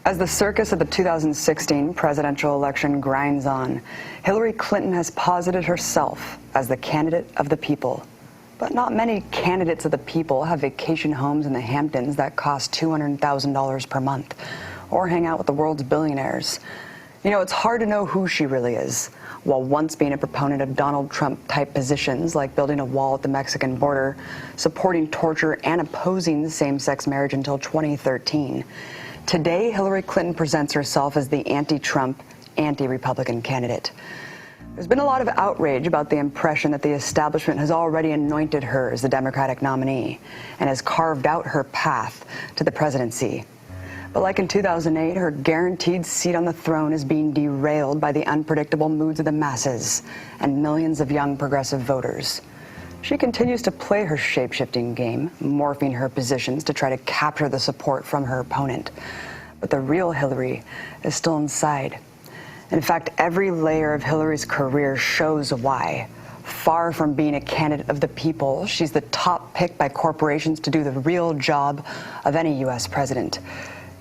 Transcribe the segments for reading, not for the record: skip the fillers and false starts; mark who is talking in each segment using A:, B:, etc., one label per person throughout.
A: As the circus of the 2016 presidential election grinds on, Hillary Clinton has posited herself as the candidate of the people. But not many candidates of the people have vacation homes in the Hamptons that cost $200,000 per month, or hang out with the world's billionaires. You know, it's hard to know who she really is. While once being a proponent of Donald Trump-type positions like building a wall at the Mexican border, supporting torture, and opposing same-sex marriage until 2013, today, Hillary Clinton presents herself as the anti-Trump, anti-Republican candidate. There's been a lot of outrage about the impression that the establishment has already anointed her as the Democratic nominee and has carved out her path to the presidency. But like in 2008, her guaranteed seat on the throne is being derailed by the unpredictable moods of the masses and millions of young progressive voters. She continues to play her shape-shifting game, morphing her positions to try to capture the support from her opponent. But the real Hillary is still inside. In fact, every layer of Hillary's career shows why. Far from being a candidate of the people, she's the top pick by corporations to do the real job of any U.S. president,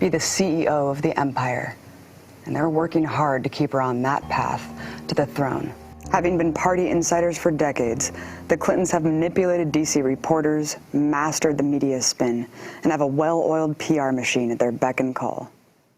A: be the CEO of the empire. And they're working hard to keep her on that path to the throne. Having been party insiders for decades, the Clintons have manipulated D.C. reporters, mastered the media spin, and have a well-oiled PR machine at their beck and call.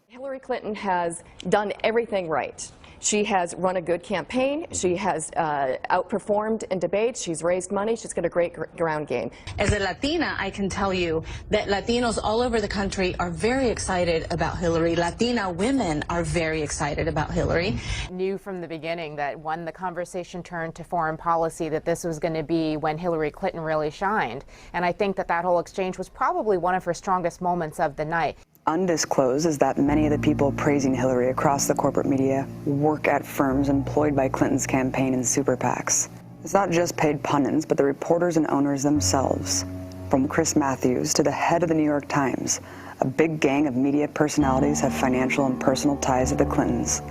B: Hillary Clinton has done everything right. She has run a good campaign. She has outperformed in debates. She's raised money. She's got a great ground game.
C: As a Latina, I can tell you that Latinos all over the country are very excited about Hillary. Latina women are very excited about Hillary.
D: Knew from the beginning that when the conversation turned to foreign policy that this was going to be when Hillary Clinton really shined. And I think that whole exchange was probably one of her strongest moments of the night.
A: Undisclosed is that many of the people praising Hillary across the corporate media work at firms employed by Clinton's campaign and super PACs. It's not just paid pundits, but the reporters and owners themselves. From Chris Matthews to the head of the New York Times, a big gang of media personalities have financial and personal ties to the Clintons.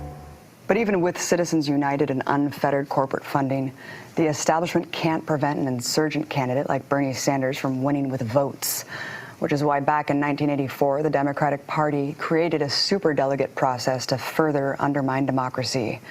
A: But even with Citizens United and unfettered corporate funding, the establishment can't prevent an insurgent candidate like Bernie Sanders from winning with votes, which is why back in 1984, the Democratic Party created a superdelegate process to further undermine democracy.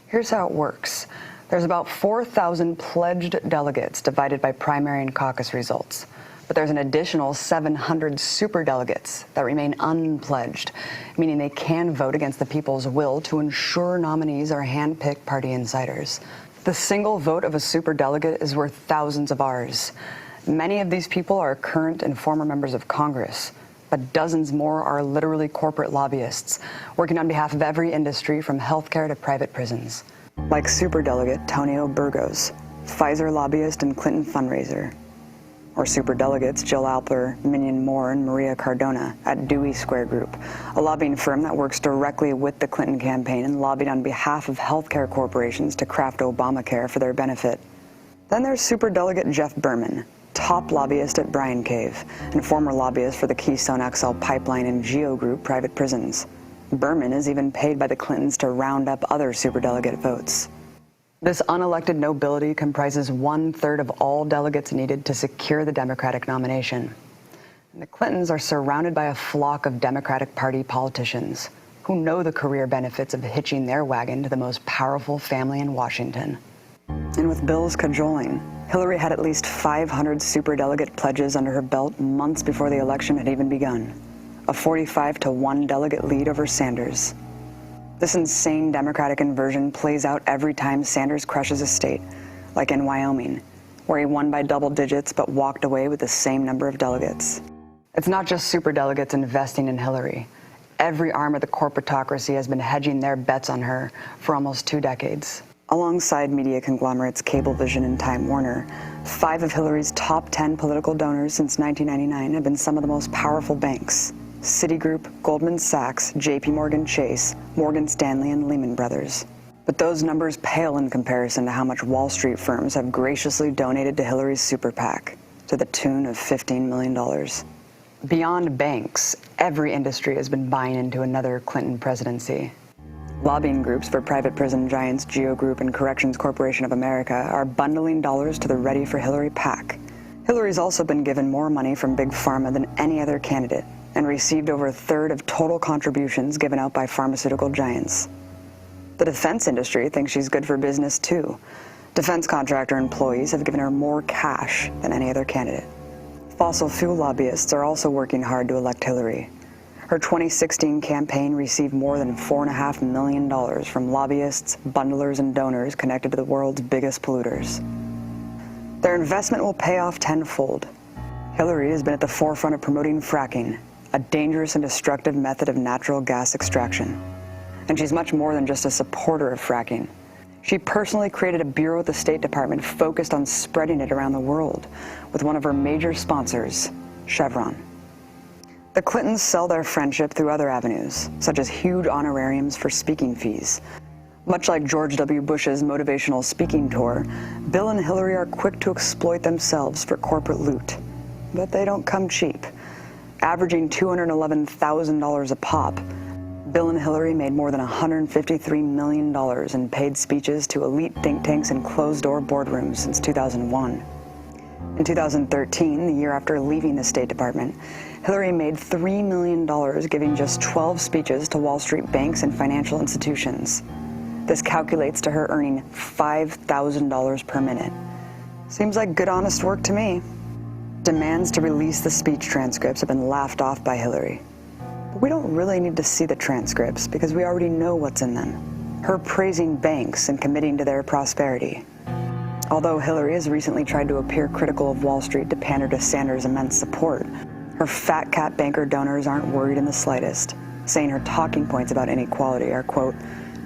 A: Here's how it works. There's about 4,000 pledged delegates divided by primary and caucus results. But there's an additional 700 superdelegates that remain unpledged, meaning they can vote against the people's will to ensure nominees are hand-picked party insiders. The single vote of a superdelegate is worth thousands of ours. Many of these people are current and former members of Congress, but dozens more are literally corporate lobbyists, working on behalf of every industry from healthcare to private prisons. Like superdelegate Tonio Burgos, Pfizer lobbyist and Clinton fundraiser. Or superdelegates Jill Alper, Minion Moore, and Maria Cardona at Dewey Square Group, a lobbying firm that works directly with the Clinton campaign and lobbied on behalf of healthcare corporations to craft Obamacare for their benefit. Then there's superdelegate Jeff Berman, top lobbyist at Bryan Cave, and former lobbyist for the Keystone XL pipeline and Geo Group private prisons. Berman is even paid by the Clintons to round up other superdelegate votes. This unelected nobility comprises 1/3 of all delegates needed to secure the Democratic nomination. And the Clintons are surrounded by a flock of Democratic Party politicians who know the career benefits of hitching their wagon to the most powerful family in Washington. And with Bill's cajoling, Hillary had at least 500 superdelegate pledges under her belt months before the election had even begun. A 45-1 delegate lead over Sanders. This insane Democratic inversion plays out every time Sanders crushes a state, like in Wyoming, where he won by double digits but walked away with the same number of delegates. It's not just superdelegates investing in Hillary. Every arm of the corporatocracy has been hedging their bets on her for almost 2 decades. Alongside media conglomerates Cablevision and Time Warner, 5 of Hillary's top 10 political donors since 1999 have been some of the most powerful banks. Citigroup, Goldman Sachs, JP Morgan Chase, Morgan Stanley, and Lehman Brothers. But those numbers pale in comparison to how much Wall Street firms have graciously donated to Hillary's super PAC, to the tune of $15 million. Beyond banks, every industry has been buying into another Clinton presidency. Lobbying groups for private prison giants GEO Group and Corrections Corporation of America are bundling dollars to the Ready for Hillary PAC. Hillary's also been given more money from Big Pharma than any other candidate, and received over a third of total contributions given out by pharmaceutical giants. The defense industry thinks she's good for business too. Defense contractor employees have given her more cash than any other candidate. Fossil fuel lobbyists are also working hard to elect Hillary. Her 2016 campaign received more than $4.5 million from lobbyists, bundlers, and donors connected to the world's biggest polluters. Their investment will pay off tenfold. Hillary has been at the forefront of promoting fracking, a dangerous and destructive method of natural gas extraction. And she's much more than just a supporter of fracking. She personally created a bureau at the State Department focused on spreading it around the world, with one of her major sponsors, Chevron. The Clintons sell their friendship through other avenues, such as huge honorariums for speaking fees. Much like George W. Bush's motivational speaking tour, Bill and Hillary are quick to exploit themselves for corporate loot. But they don't come cheap. Averaging $211,000 a pop, Bill and Hillary made more than $153 million in paid speeches to elite think tanks and closed-door boardrooms since 2001. In 2013, the year after leaving the State Department, Hillary made $3 million giving just 12 speeches to Wall Street banks and financial institutions. This calculates to her earning $5,000 per minute. Seems like good, honest work to me. Demands to release the speech transcripts have been laughed off by Hillary. But we don't really need to see the transcripts because we already know what's in them. Her praising banks and committing to their prosperity. Although Hillary has recently tried to appear critical of Wall Street to pander to Sanders' immense support, her fat cat banker donors aren't worried in the slightest, saying her talking points about inequality are, quote,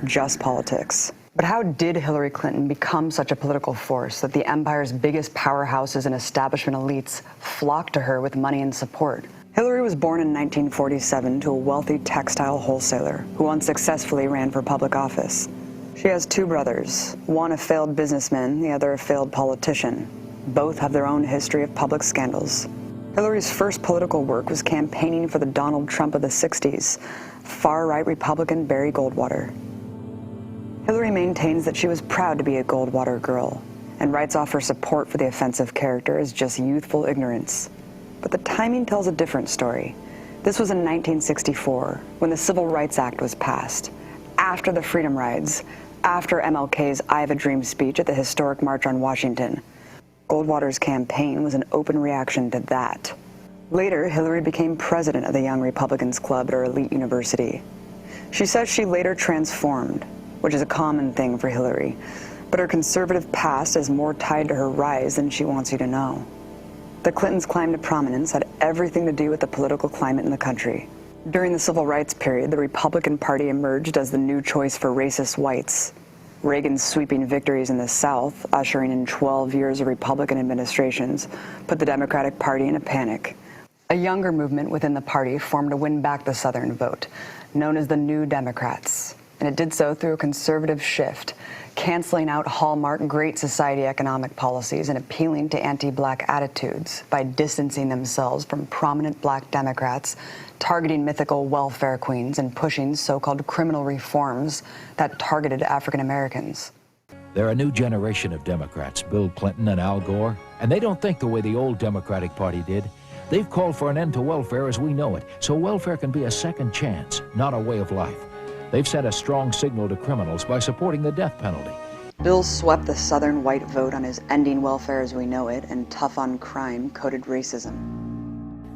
A: just politics. But how did Hillary Clinton become such a political force that the empire's biggest powerhouses and establishment elites flocked to her with money and support? Hillary was born in 1947 to a wealthy textile wholesaler who unsuccessfully ran for public office. She has two brothers, one a failed businessman, the other a failed politician. Both have their own history of public scandals. Hillary's first political work was campaigning for the Donald Trump of the 60s, far-right Republican Barry Goldwater. Hillary maintains that she was proud to be a Goldwater girl and writes off her support for the offensive character as just youthful ignorance. But the timing tells a different story. This was in 1964, when the Civil Rights Act was passed, after the Freedom Rides, after MLK's I Have a Dream speech at the historic March on Washington. Goldwater's campaign was an open reaction to that. Later, Hillary became president of the Young Republicans Club at her elite university. She says she later transformed, which is a common thing for Hillary, but her conservative past is more tied to her rise than she wants you to know. The Clintons' climb to prominence had everything to do with the political climate in the country. During the Civil Rights period, the Republican Party emerged as the new choice for racist whites. Reagan's sweeping victories in the South, ushering in 12 years of Republican administrations, put the Democratic Party in a panic. A younger movement within the party formed to win back the Southern vote, known as the New Democrats. And it did so through a conservative shift, canceling out hallmark Great Society economic policies and appealing to anti-black attitudes by distancing themselves from prominent black Democrats, targeting mythical welfare queens, and pushing so-called criminal reforms that targeted African Americans.
E: They're a new generation of Democrats, Bill Clinton and Al Gore, and they don't think the way the old Democratic Party did. They've called for an end to welfare as we know it, so welfare can be a second chance, not a way of life. They've sent a strong signal to criminals by supporting the death penalty.
A: Bill swept the Southern white vote on his ending welfare as we know it and tough on crime coded racism.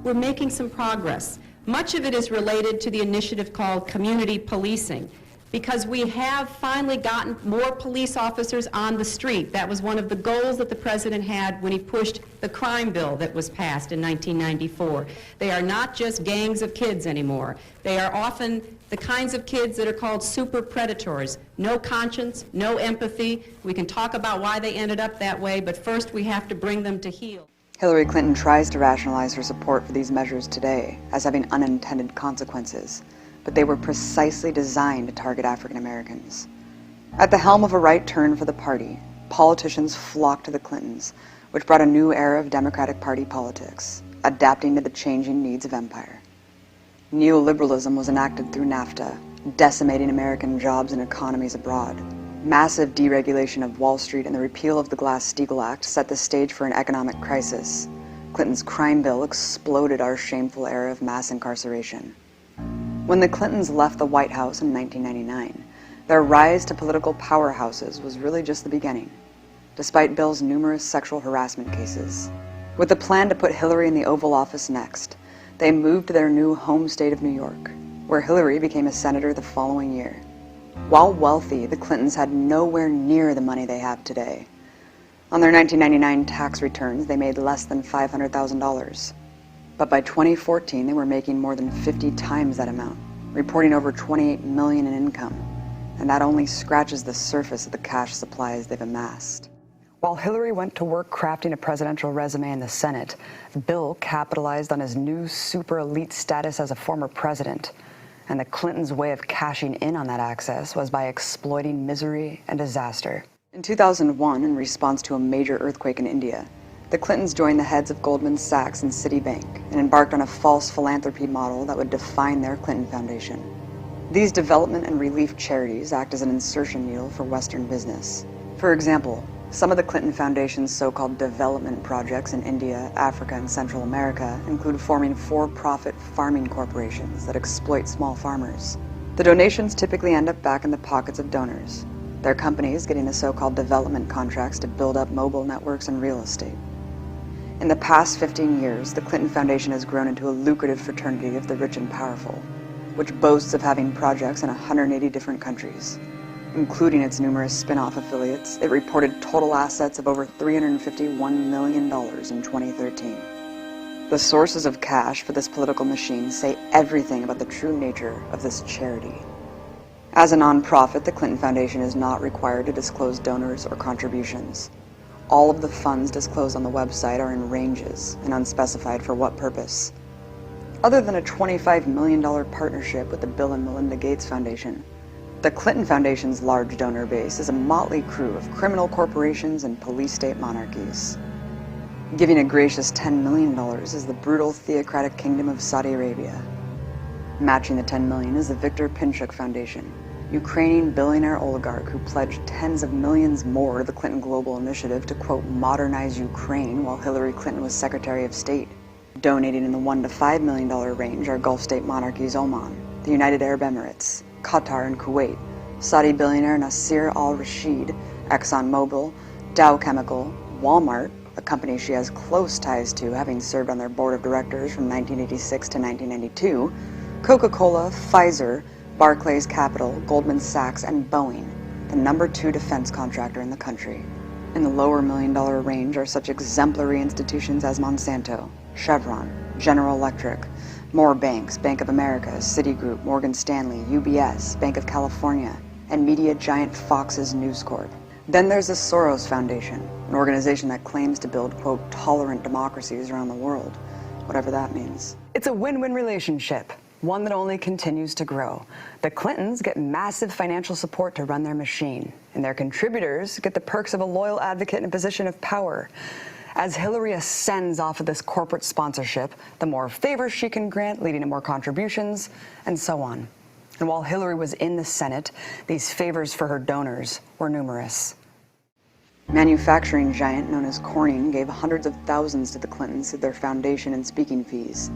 F: We're making some progress. Much of it is related to the initiative called community policing, because we have finally gotten more police officers on the street. That was one of the goals that the president had when he pushed the crime bill that was passed in 1994. They are not just gangs of kids anymore. They are often the kinds of kids that are called super predators. No conscience, no empathy. We can talk about why they ended up that way, but first we have to bring them to heel.
A: Hillary Clinton tries to rationalize her support for these measures today as having unintended consequences, but they were precisely designed to target African Americans. At the helm of a right turn for the party, politicians flocked to the Clintons, which brought a new era of Democratic Party politics, adapting to the changing needs of empire. Neoliberalism was enacted through NAFTA, decimating American jobs and economies abroad. Massive deregulation of Wall Street and the repeal of the Glass-Steagall Act set the stage for an economic crisis. Clinton's crime bill exploded our shameful era of mass incarceration. When the Clintons left the White House in 1999, their rise to political powerhouses was really just the beginning, despite Bill's numerous sexual harassment cases. With the plan to put Hillary in the Oval Office next, they moved to their new home state of New York, where Hillary became a senator the following year. While wealthy, the Clintons had nowhere near the money they have today. On their 1999 tax returns, they made less than $500,000. But by 2014, they were making more than 50 times that amount, reporting over $28 million in income. And that only scratches the surface of the cash supplies they've amassed. While Hillary went to work crafting a presidential resume in the Senate, Bill capitalized on his new super elite status as a former president. And the Clintons' way of cashing in on that access was by exploiting misery and disaster. In 2001, in response to a major earthquake in India, the Clintons joined the heads of Goldman Sachs and Citibank and embarked on a false philanthropy model that would define their Clinton Foundation. These development and relief charities act as an insertion needle for Western business. For example, some of the Clinton Foundation's so-called development projects in India, Africa, and Central America include forming for-profit farming corporations that exploit small farmers. The donations typically end up back in the pockets of donors, their companies getting the so-called development contracts to build up mobile networks and real estate. In the past 15 years, the Clinton Foundation has grown into a lucrative fraternity of the rich and powerful, which boasts of having projects in 180 different countries. Including its numerous spin-off affiliates, it reported total assets of over $351 million in 2013. The sources of cash for this political machine say everything about the true nature of this charity. As a nonprofit, the Clinton Foundation is not required to disclose donors or contributions. All of the funds disclosed on the website are in ranges and unspecified for what purpose. Other than a $25 million partnership with the Bill and Melinda Gates Foundation, the Clinton Foundation's large donor base is a motley crew of criminal corporations and police state monarchies. Giving a gracious $10 million is the brutal theocratic kingdom of Saudi Arabia. Matching the $10 million is the Viktor Pinchuk Foundation, Ukrainian billionaire oligarch who pledged tens of millions more to the Clinton Global Initiative to, quote, modernize Ukraine while Hillary Clinton was Secretary of State. Donating in the $1 to $5 million range are Gulf state monarchies Oman, the United Arab Emirates, Qatar and Kuwait, Saudi billionaire Nasser al-Rashid, ExxonMobil, Dow Chemical, Walmart, a company she has close ties to, having served on their board of directors from 1986 to 1992, Coca-Cola, Pfizer, Barclays Capital, Goldman Sachs, and Boeing, the #2 defense contractor in the country. In the lower $1 million range are such exemplary institutions as Monsanto, Chevron, General Electric, more banks, Bank of America, Citigroup, Morgan Stanley, UBS, Bank of California, and media giant Fox's News Corp. Then there's the Soros Foundation, an organization that claims to build, quote, tolerant democracies around the world, whatever that means. It's a win-win relationship, one that only continues to grow. The Clintons get massive financial support to run their machine, and their contributors get the perks of a loyal advocate in a position of power. As Hillary ascends off of this corporate sponsorship, the more favors she can grant, leading to more contributions, and so on. And while Hillary was in the Senate, these favors for her donors were numerous. Manufacturing giant known as Corning gave hundreds of thousands to the Clintons through their foundation and speaking fees.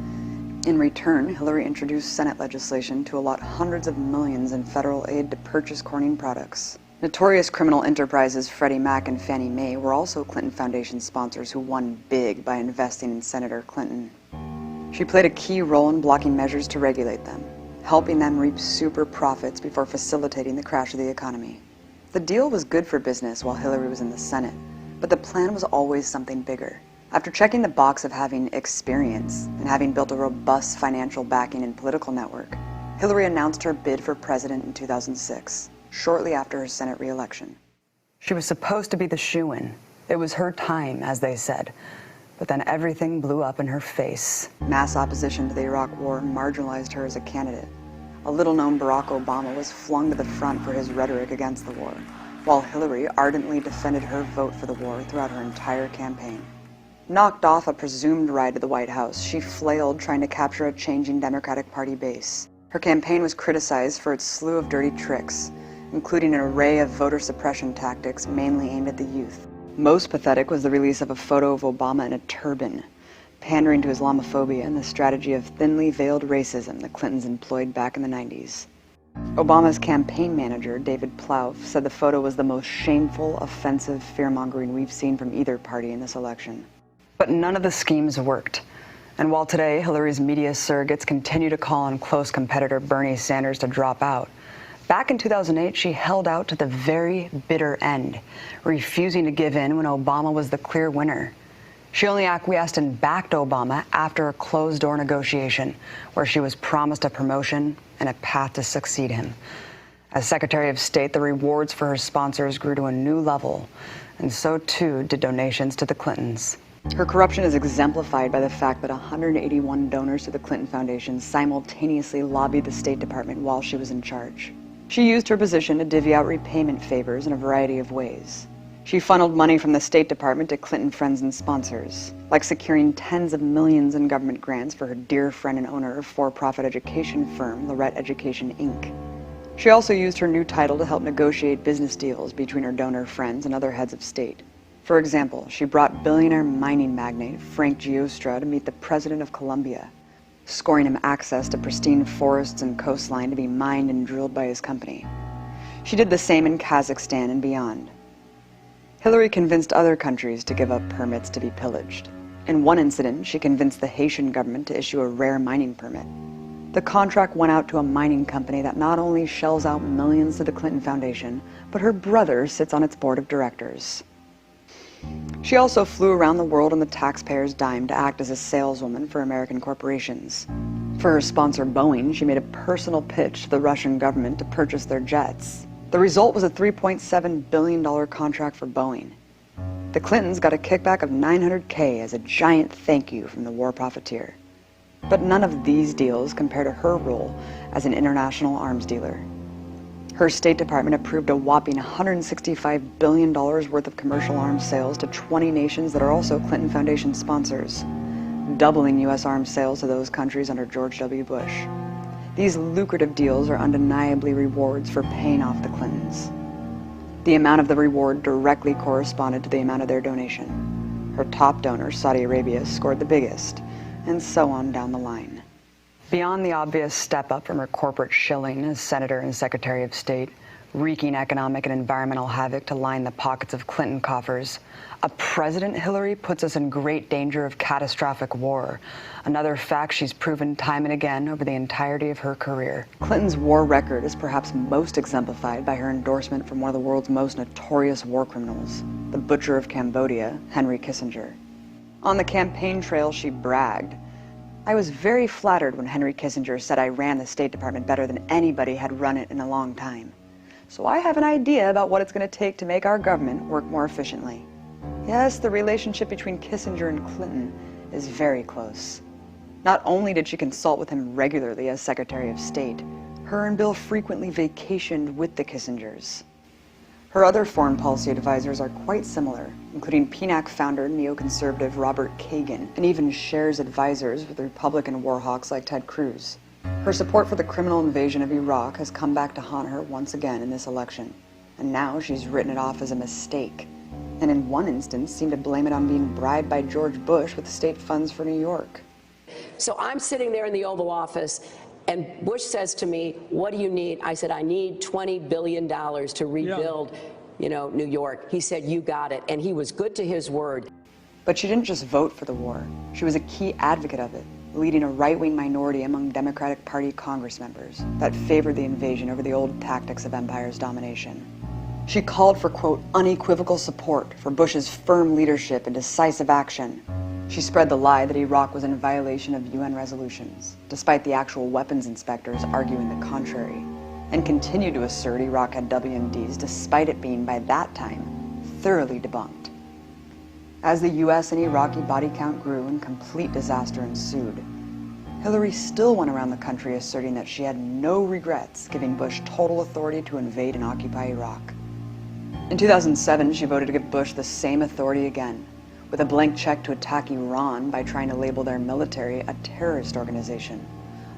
A: In return, Hillary introduced Senate legislation to allot hundreds of millions in federal aid to purchase Corning products. Notorious criminal enterprises Freddie Mac and Fannie Mae were also Clinton Foundation sponsors who won big by investing in Senator Clinton. She played a key role in blocking measures to regulate them, helping them reap super profits before facilitating the crash of the economy. The deal was good for business while Hillary was in the Senate, but the plan was always something bigger. After checking the box of having experience and having built a robust financial backing and political network, Hillary announced her bid for president in 2006. Shortly after her Senate re-election. She was supposed to be the shoo-in. It was her time, as they said. But then everything blew up in her face. Mass opposition to the Iraq War marginalized her as a candidate. A little-known Barack Obama was flung to the front for his rhetoric against the war, while Hillary ardently defended her vote for the war throughout her entire campaign. Knocked off a presumed ride to the White House, she flailed trying to capture a changing Democratic Party base. Her campaign was criticized for its slew of dirty tricks, including an array of voter suppression tactics mainly aimed at the youth. Most pathetic was the release of a photo of Obama in a turban, pandering to Islamophobia and the strategy of thinly veiled racism the Clintons employed back in the 90s. Obama's campaign manager, David Plouffe, said the photo was the most shameful, offensive fear-mongering we've seen from either party in this election. But none of the schemes worked. And while today Hillary's media surrogates continue to call on close competitor Bernie Sanders to drop out, back in 2008, she held out to the very bitter end, refusing to give in when Obama was the clear winner. She only acquiesced and backed Obama after a closed-door negotiation where she was promised a promotion and a path to succeed him. As Secretary of State, the rewards for her sponsors grew to a new level, and so too did donations to the Clintons. Her corruption is exemplified by the fact that 181 donors to the Clinton Foundation simultaneously lobbied the State Department while she was in charge. She used her position to divvy out repayment favors in a variety of ways. She funneled money from the State Department to Clinton friends and sponsors, like securing tens of millions in government grants for her dear friend and owner of for-profit education firm, Lorette Education, Inc. She also used her new title to help negotiate business deals between her donor friends and other heads of state. For example, she brought billionaire mining magnate Frank Giostra to meet the President of Colombia, scoring him access to pristine forests and coastline to be mined and drilled by his company. She did the same in Kazakhstan and beyond. Hillary convinced other countries to give up permits to be pillaged. In one incident, she convinced the Haitian government to issue a rare mining permit. The contract went out to a mining company that not only shells out millions to the Clinton Foundation, but her brother sits on its board of directors. She also flew around the world on the taxpayer's dime to act as a saleswoman for American corporations. For her sponsor Boeing, she made a personal pitch to the Russian government to purchase their jets. The result was a $3.7 billion contract for Boeing. The Clintons got a kickback of $900K as a giant thank you from the war profiteer. But none of these deals compare to her role as an international arms dealer. Her State Department approved a whopping $165 billion worth of commercial arms sales to 20 nations that are also Clinton Foundation sponsors, doubling U.S. arms sales to those countries under George W. Bush. These lucrative deals are undeniably rewards for paying off the Clintons. The amount of the reward directly corresponded to the amount of their donation. Her top donor, Saudi Arabia, scored the biggest, and so on down the line. Beyond the obvious step up from her corporate shilling as Senator and Secretary of State, wreaking economic and environmental havoc to line the pockets of Clinton coffers, a President Hillary puts us in great danger of catastrophic war, another fact she's proven time and again over the entirety of her career. Clinton's war record is perhaps most exemplified by her endorsement from one of the world's most notorious war criminals, the butcher of Cambodia, Henry Kissinger. On the campaign trail, she bragged, "I was very flattered when Henry Kissinger said I ran the State Department better than anybody had run it in a long time. So I have an idea about what it's going to take to make our government work more efficiently." Yes, the relationship between Kissinger and Clinton is very close. Not only did she consult with him regularly as Secretary of State, her and Bill frequently vacationed with the Kissingers. Her other foreign policy advisors are quite similar, including PNAC founder neoconservative Robert Kagan, and even shares advisors with Republican war hawks like Ted Cruz. Her support for the criminal invasion of Iraq has come back to haunt her once again in this election, and now she's written it off as a mistake, and in one instance seemed to blame it on being bribed by George Bush with state funds for New York.
G: So I'm sitting there in the Oval Office, and Bush says to me, "What do you need?" I said, "I need $20 billion to rebuild, New York." He said, "You got it." And he was good to his word.
A: But she didn't just vote for the war. She was a key advocate of it, leading a right-wing minority among Democratic Party Congress members that favored the invasion over the old tactics of empire's domination. She called for, quote, unequivocal support for Bush's firm leadership and decisive action. She spread the lie that Iraq was in violation of UN resolutions, despite the actual weapons inspectors arguing the contrary, and continued to assert Iraq had WMDs despite it being, by that time, thoroughly debunked. As the U.S. and Iraqi body count grew and complete disaster ensued, Hillary still went around the country asserting that she had no regrets giving Bush total authority to invade and occupy Iraq. In 2007, she voted to give Bush the same authority again, with a blank check to attack Iran by trying to label their military a terrorist organization,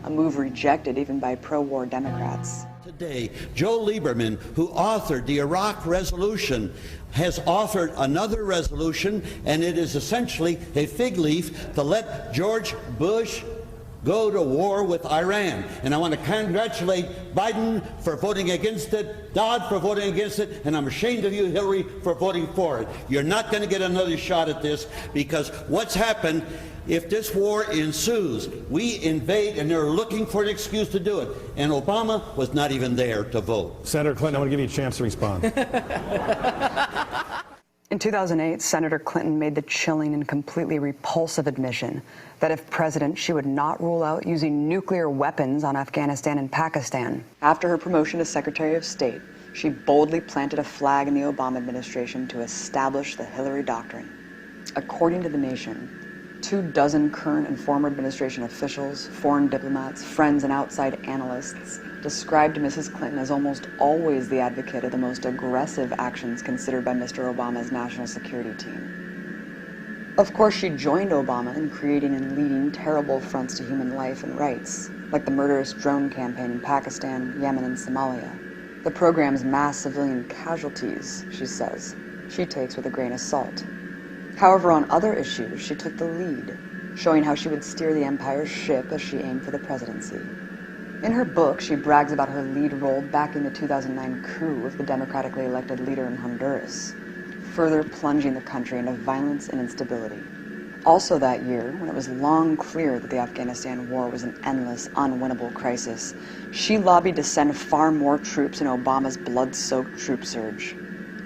A: a move rejected even by pro-war Democrats.
H: Today, Joe Lieberman, who authored the Iraq resolution, has authored another resolution, and it is essentially a fig leaf to let George Bush go to war with Iran. And I want to congratulate Biden for voting against it, Dodd for voting against it, and I'm ashamed of you, Hillary, for voting for it. You're not going to get another shot at this, because what's happened, if this war ensues, we invade and they're looking for an excuse to do it. And Obama was not even there to vote.
I: Senator Clinton, I want to give you a chance to respond.
A: In 2008, Senator Clinton made the chilling and completely repulsive admission that if president, she would not rule out using nuclear weapons on Afghanistan and Pakistan. After her promotion to Secretary of State, she boldly planted a flag in the Obama administration to establish the Hillary Doctrine. According to The Nation, 24 current and former administration officials, foreign diplomats, friends, and outside analysts described Mrs. Clinton as almost always the advocate of the most aggressive actions considered by Mr. Obama's national security team. Of course, she joined Obama in creating and leading terrible affronts to human life and rights, like the murderous drone campaign in Pakistan, Yemen, and Somalia. The program's mass civilian casualties, she says, she takes with a grain of salt. However, on other issues, she took the lead, showing how she would steer the empire's ship as she aimed for the presidency. In her book, she brags about her lead role backing the 2009 coup of the democratically elected leader in Honduras, further plunging the country into violence and instability. Also that year, when it was long clear that the Afghanistan war was an endless, unwinnable crisis, she lobbied to send far more troops in Obama's blood-soaked troop surge.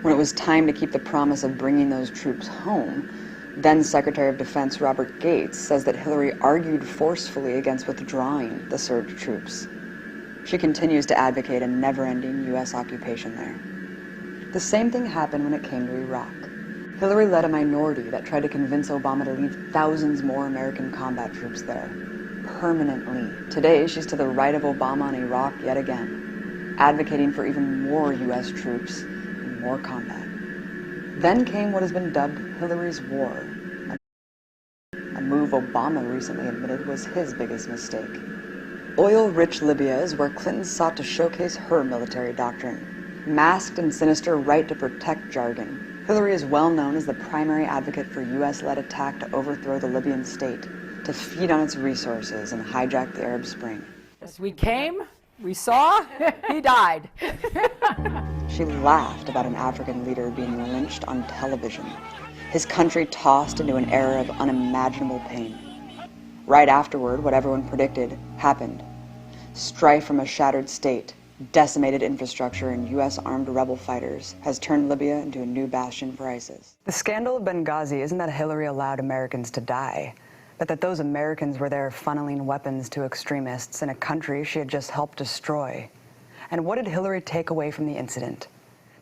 A: When it was time to keep the promise of bringing those troops home, then Secretary of Defense Robert Gates says that Hillary argued forcefully against withdrawing the surge troops. She continues to advocate a never-ending U.S. occupation there. The same thing happened when it came to Iraq. Hillary led a minority that tried to convince Obama to leave thousands more American combat troops there, permanently. Today, she's to the right of Obama in Iraq yet again, advocating for even more U.S. troops and more combat. Then came what has been dubbed Hillary's War, a move Obama recently admitted was his biggest mistake. Oil-rich Libya is where Clinton sought to showcase her military doctrine. Masked and sinister right to protect jargon, Hillary is well known as the primary advocate for U.S.-led attack to overthrow the Libyan state, to feed on its resources and hijack the Arab Spring.
J: We came, we saw, he died.
A: She laughed about an African leader being lynched on television, his country tossed into an era of unimaginable pain. Right afterward, what everyone predicted happened. Strife from a shattered state, decimated infrastructure, and U.S. armed rebel fighters has turned Libya into a new bastion for ISIS. The scandal of Benghazi isn't that Hillary allowed Americans to die, but that those Americans were there funneling weapons to extremists in a country she had just helped destroy. And what did Hillary take away from the incident?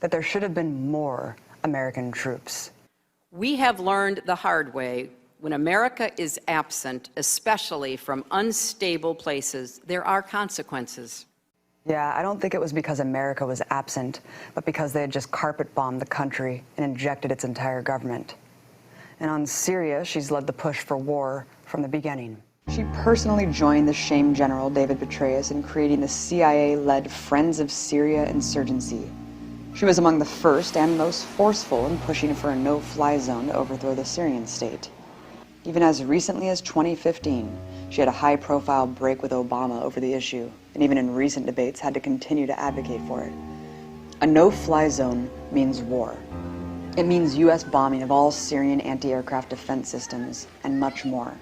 A: That there should have been more American troops.
K: We have learned the hard way, when America is absent, especially from unstable places, there are consequences.
A: Yeah, I don't think it was because America was absent, but because they had just carpet-bombed the country and injected its entire government. And on Syria, she's led the push for war from the beginning. She personally joined the shame general David Petraeus in creating the CIA-led Friends of Syria insurgency. She was among the first and most forceful in pushing for a no-fly zone to overthrow the Syrian state. Even as recently as 2015, she had a high-profile break with Obama over the issue, and even in recent debates had to continue to advocate for it. A no-fly zone means war. It means U.S. bombing of all Syrian anti-aircraft defense systems, and much more.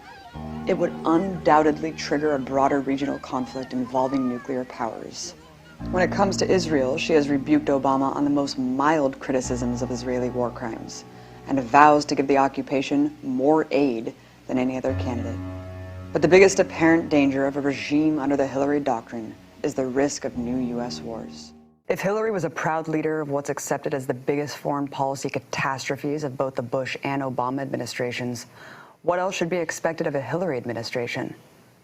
A: It would undoubtedly trigger a broader regional conflict involving nuclear powers. When it comes to Israel, she has rebuked Obama on the most mild criticisms of Israeli war crimes, and vows to give the occupation more aid than any other candidate. But the biggest apparent danger of a regime under the Hillary Doctrine is the risk of new U.S. wars. If Hillary was a proud leader of what's accepted as the biggest foreign policy catastrophes of both the Bush and Obama administrations, what else should be expected of a Hillary administration?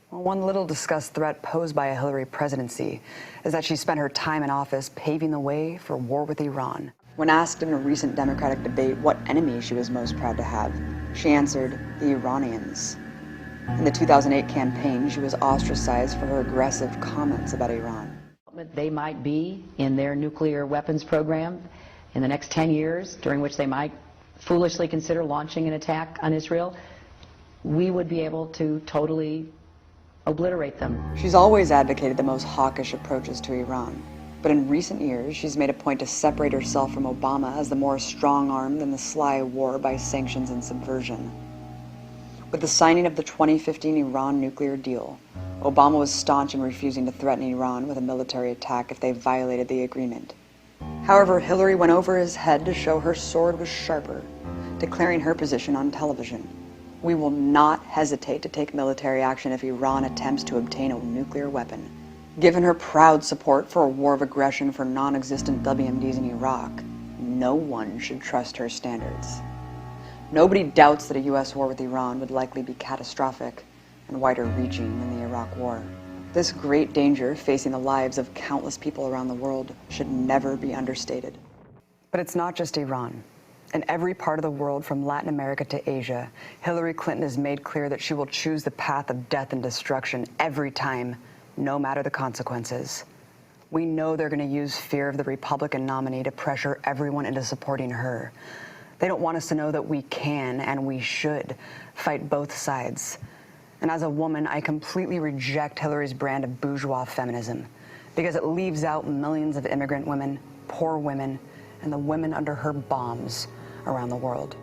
A: Well, one little discussed threat posed by a Hillary presidency is that she spent her time in office paving the way for war with Iran. When asked in a recent Democratic debate what enemy she was most proud to have, she answered, the Iranians. In the 2008 campaign, she was ostracized for her aggressive comments about Iran.
L: They might be in their nuclear weapons program in the next 10 years, during which they might foolishly consider launching an attack on Israel. We would be able to totally obliterate them.
A: She's always advocated the most hawkish approaches to Iran, but in recent years, she's made a point to separate herself from Obama as the more strong-armed and the sly war by sanctions and subversion. With the signing of the 2015 Iran nuclear deal, Obama was staunch in refusing to threaten Iran with a military attack if they violated the agreement. However, Hillary went over his head to show her sword was sharper, declaring her position on television. We will not hesitate to take military action if Iran attempts to obtain a nuclear weapon. Given her proud support for a war of aggression for non-existent WMDs in Iraq, no one should trust her standards. Nobody doubts that a U.S. war with Iran would likely be catastrophic and wider-reaching than the Iraq War. This great danger facing the lives of countless people around the world should never be understated. But it's not just Iran. In every part of the world, from Latin America to Asia, Hillary Clinton has made clear that she will choose the path of death and destruction every time, no matter the consequences. We know they're going to use fear of the Republican nominee to pressure everyone into supporting her. They don't want us to know that we can and we should fight both sides. And as a woman, I completely reject Hillary's brand of bourgeois feminism because it leaves out millions of immigrant women, poor women, and the women under her bombs around the world.